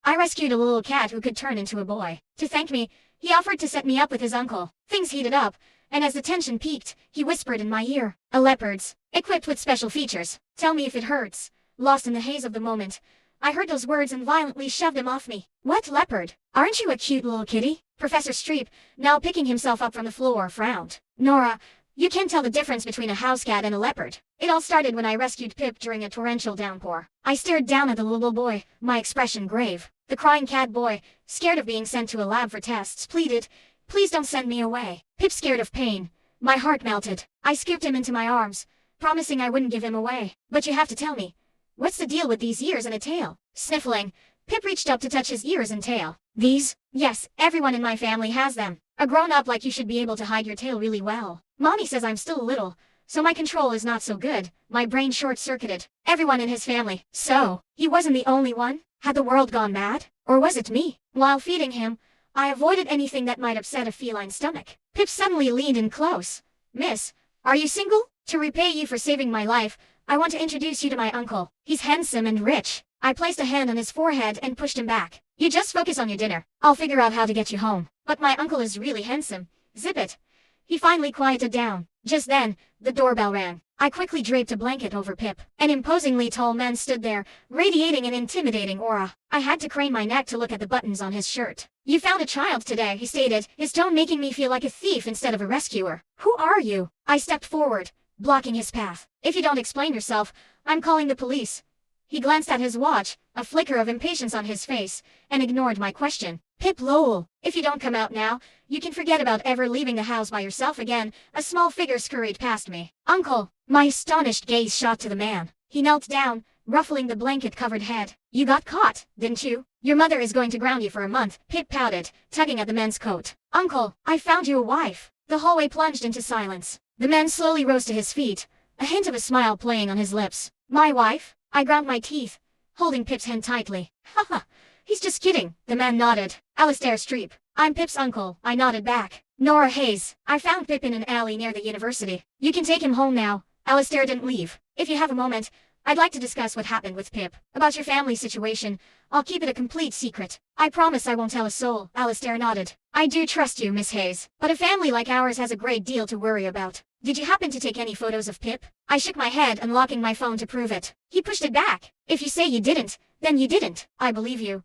I rescued a little cat who could turn into a boy. To thank me, he offered to set me up with his uncle. Things heated up, and as the tension peaked, he whispered in my ear, "A leopard's, equipped with special features. Tell me if it hurts." Lost in the haze of the moment, I heard those words and violently shoved him off me. "What leopard? Aren't you a cute little kitty?" Professor Streep, now picking himself up from the floor, frowned. "Nora, you can't tell the difference between a house cat and a leopard. It all started when I rescued Pip during a torrential downpour." I stared down at the little boy, my expression grave. The crying cat boy, scared of being sent to a lab for tests, pleaded, "Please don't send me away." Pip scared of pain. My heart melted. I scooped him into my arms, promising I wouldn't give him away. "But you have to tell me, what's the deal with these ears and a tail?" Sniffling, Pip reached up to touch his ears and tail. "These? Yes, everyone in my family has them. A grown-up like you should be able to hide your tail really well. Mommy says I'm still little, so my control is not so good." My brain short-circuited. Everyone in his family. So, he wasn't the only one? Had the world gone mad? Or was it me? While feeding him, I avoided anything that might upset a feline stomach. Pip suddenly leaned in close. "Miss, are you single? To repay you for saving my life, I want to introduce you to my uncle. He's handsome and rich." I placed a hand on his forehead and pushed him back. "You just focus on your dinner. I'll figure out how to get you home." "But my uncle is really handsome. Zip it." He finally quieted down. Just then, the doorbell rang. I quickly draped a blanket over Pip. An imposingly tall man stood there, radiating an intimidating aura. I had to crane my neck to look at the buttons on his shirt. "You found a child today," he stated, his tone making me feel like a thief instead of a rescuer. "Who are you?" I stepped forward, blocking his path. "If you don't explain yourself, I'm calling the police." He glanced at his watch, a flicker of impatience on his face, and ignored my question. "Pip Lowell, if you don't come out now, you can forget about ever leaving the house by yourself again." A small figure scurried past me. "Uncle!" My astonished gaze shot to the man. He knelt down, ruffling the blanket-covered head. "You got caught, didn't you? Your mother is going to ground you for a month." Pip pouted, tugging at the man's coat. "Uncle, I found you a wife." The hallway plunged into silence. The man slowly rose to his feet, a hint of a smile playing on his lips. "My wife?" I ground my teeth, holding Pip's hand tightly. "Haha, he's just kidding." The man nodded. "Alistair Streep. I'm Pip's uncle." I nodded back. "Nora Hayes. I found Pip in an alley near the university. You can take him home now." Alistair didn't leave. "If you have a moment, I'd like to discuss what happened with Pip. About your family situation, I'll keep it a complete secret." "I promise I won't tell a soul." Alistair nodded. "I do trust you, Miss Hayes. But a family like ours has a great deal to worry about. Did you happen to take any photos of Pip?" I shook my head, unlocking my phone to prove it. He pushed it back. "If you say you didn't, then you didn't." "I believe you."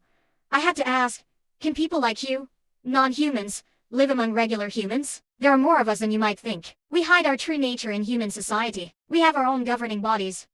I had to ask, can people like you, non-humans, live among regular humans? There are more of us than you might think. We hide our true nature in human society. We have our own governing bodies,